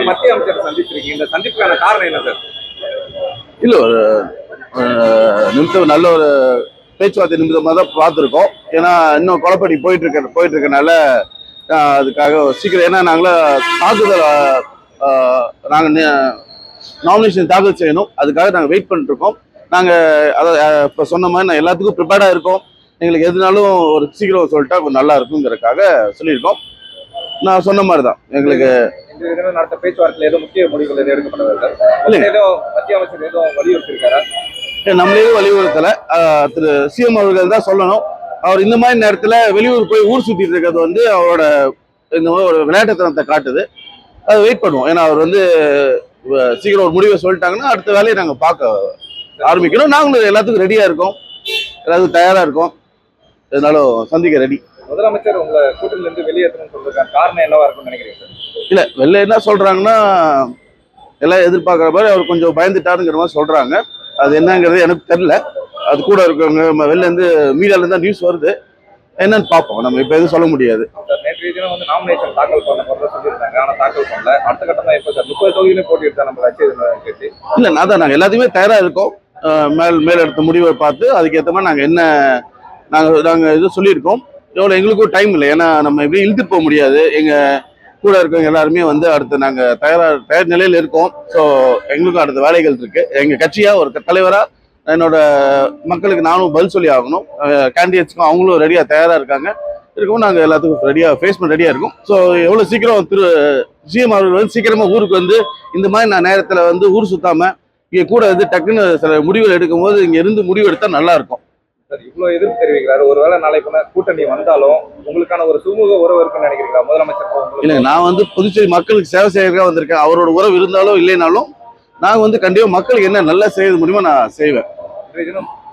மத்திய அமைச்சர் சந்திச்சிருக்கீங்க, இந்த சந்திப்புக்கான காரணம் என்ன சார்? இல்ல ஒரு நிமிஷம் நல்ல ஒரு பேச்சுவார்த்தை நிமிடமாக தான் பார்த்துருக்கோம். ஏன்னா இன்னும் குழப்படி போயிட்டு இருக்கனால அதுக்காக சீக்கிரம், ஏன்னா நாங்களும் தாக்குதல் நாங்கள் நாமினேஷன் தாக்கல் செய்யணும், அதுக்காக நாங்கள் வெயிட் பண்ணிட்டு இருக்கோம். நாங்கள் அதை இப்போ சொன்ன மாதிரி நான் எல்லாத்துக்கும் ப்ரிப்பேர்டாக இருக்கோம். எங்களுக்கு எதுனாலும் ஒரு சீக்கிரம் சொல்லிட்டா கொஞ்சம் நல்லா இருக்குங்கிறதுக்காக சொல்லியிருக்கோம். நான் சொன்ன மாதிரி தான் எங்களுக்கு நடத்த பேச்சுவார்த்தையில் ஏதோ முக்கிய முடிவுகள் எதுவும் எடுக்கப்பட்டது ஏதோ மத்திய அமைச்சர் ஏதோ வலியுறுத்திருக்காரா? நம்மளே வலியுறுத்தலை, திரு சிஎம் அவர்கள் தான் சொல்லணும். அவர் இந்த மாதிரி நேரத்தில் வெளியூர் போய் ஊர் சுற்றிட்டு இருக்கிறது வந்து அவரோட இந்த மாதிரி ஒரு விளையாட்டுத்தனத்தை காட்டுது. அதை வெயிட் பண்ணுவோம். ஏன்னா அவர் வந்து சீக்கிரம் ஒரு முடிவை சொல்லிட்டாங்கன்னா அடுத்த வேலையை நாங்கள் பார்க்க ஆரம்பிக்கணும். நாங்களும் எல்லாத்துக்கும் ரெடியாக இருக்கோம், எல்லாத்துக்கும் தயாராக இருக்கோம். இதனாலும் சந்திக்க ரெடி. முதலமைச்சர் உங்களை கூட்டணியிலிருந்து வெளியேற்றணும்னு சொல்றதுக்கான காரணம் என்னவா இருக்கும்னு நினைக்கிறீங்க சார்? இல்லை, வெளில என்ன சொல்றாங்கன்னா எல்லாம் எதிர்பார்க்குற மாதிரி அவர் கொஞ்சம் பயந்துட்டாருங்கிற மாதிரி சொல்றாங்க. அது என்னங்கிறது எனக்கு தெரியல. அது கூட இருக்கவங்க வெளில இருந்து மீடியால இருந்தா நியூஸ் வருது, என்னன்னு பார்ப்போம். நம்ம இப்போ எதுவும் சொல்ல முடியாது. நேற்றைய தினம் வந்து நாமினேஷன் தாக்கல் பண்ண போறதா சொல்லியிருந்தாங்க, ஆனால் தாக்கல் பண்ணல. அடுத்த கட்டம் தான் எப்போ சார்? 30 தொகுதியிலும் போட்டி எடுத்தா நம்ம கட்சி இல்லை, அதான் நாங்கள் எல்லாத்தையுமே தயாராக இருக்கோம். மேல் எடுத்த முடிவை பார்த்து அதுக்கேற்ற மாதிரி நாங்கள் இது சொல்லியிருக்கோம். எவ்வளோ எங்களுக்கும் டைம் இல்லை, ஏன்னா நம்ம எப்படி இழுத்துட்டு போக முடியாது. எங்கள் கூட இருக்கவங்க எல்லாருமே வந்து அடுத்து நாங்கள் தயார் நிலையில் இருக்கோம். ஸோ எங்களுக்கும் அடுத்த வேலைகள் இருக்குது. எங்கள் கட்சியாக ஒரு தலைவராக என்னோட மக்களுக்கு நானும் பதில் சொல்லி ஆகணும். கேண்டிடேட்ஸ்க்கும் அவங்களும் ரெடியாக தயாராக இருக்காங்க. இருக்கவும் நாங்கள் எல்லாத்துக்கும் ரெடியாக ஃபேஸ் பண்ண ரெடியாக இருக்கும். ஸோ எவ்வளோ சீக்கிரம் திரு சிஎம் அவர்கள் வந்து சீக்கிரமாக ஊருக்கு வந்து இந்த மாதிரி நான் நேரத்தில் வந்து ஊர் சுத்தாமல் இங்கே கூட வந்து டக்குன்னு சில முடிவுகள் எடுக்கும் போது இங்கே இருந்து முடிவு எடுத்தால் நல்லா இருக்கும். சார், இவ்வளோ எதிர்ப்பு தெரிவிக்கிறாரு. ஒருவேளை நாளைக்கு கூட்டணி வந்தாலும் உங்களுக்கான ஒரு சுமூக உறவு இருக்குன்னு நினைக்கிறீங்களா முதலமைச்சர்? இல்லை, நான் வந்து புதுச்சேரி மக்களுக்கு சேவை செய்யறதுக்காக வந்திருக்கேன். அவரோட உறவு இருந்தாலும் இல்லைனாலும் நான் வந்து கண்டிப்பாக மக்களுக்கு என்ன நல்லா செய்ய முடியுமோ நான் செய்வேன்.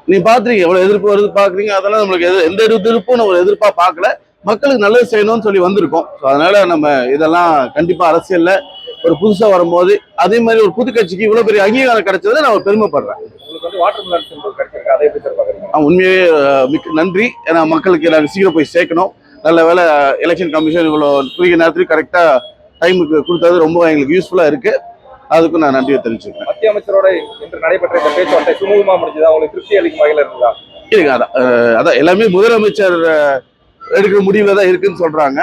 நீ பாத்துறீங்க எவ்வளவு எதிர்ப்பு வருது பாக்குறீங்க. அதெல்லாம் நம்மளுக்கு எந்த எதிர்ப்பும் நம்ம எதிர்ப்பா பார்க்கல. மக்களுக்கு நல்லது செய்யணும்னு சொல்லி வந்திருக்கோம். அதனால நம்ம இதெல்லாம் கண்டிப்பா அரசியல்ல ஒரு புதுசா வரும்போது அதே மாதிரி ஒரு புது கட்சிக்கு இவ்வளவு பெரிய அங்கீகாரம் கிடைச்சதை நான் பெருமைப்படுறேன். உண்மையே மிக்க நன்றி. ஏன்னா மக்களுக்கு நாங்கள் சீக்கிரம் போய் சேர்க்கணும். நல்ல வேலை எலெக்ஷன் கமிஷன் இவ்வளோ குறுகிய நேரத்துக்கு கரெக்டா டைமுக்கு கொடுத்தது ரொம்ப எங்களுக்கு யூஸ்ஃபுல்லா இருக்கு. அதுக்கும் நான் நன்றியை தெரிவிச்சுக்கிறேன். மத்திய அமைச்சரோட இன்று நடைபெற்ற இந்த பேச்சுவார்த்தை சுமூகமா முடிஞ்சதா? உங்களுக்கு திருப்தி அளிக்கும் வகையில் இருந்தா? இல்லைங்க, அதான் எல்லாமே முதலமைச்சர் எடுக்கிற முடிவுல தான் இருக்குன்னு சொல்றாங்க.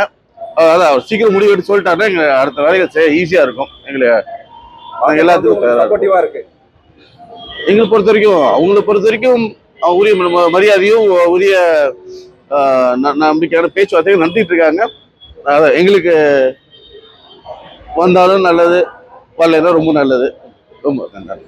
அதான் அவர் சீக்கிரம் முடிவு எடுத்து சொல்லிட்டாருன்னா எங்க அடுத்த வேலைகள் செய்ய ஈஸியா இருக்கும். எங்களுக்கு எல்லாத்துக்கும் சப்போர்ட்டிவா இருக்கு. எங்களை பொறுத்த வரைக்கும் அவங்களை பொறுத்த வரைக்கும் உரிய மரியாதையும் உரிய நம்பிக்கையான பேச்சுவார்த்தையும் நடத்திட்டு இருக்காங்க. அதான் எங்களுக்கு வந்தாலும் நல்லது, வரலைன்னா ரொம்ப நல்லது. ரொம்ப நன்றி.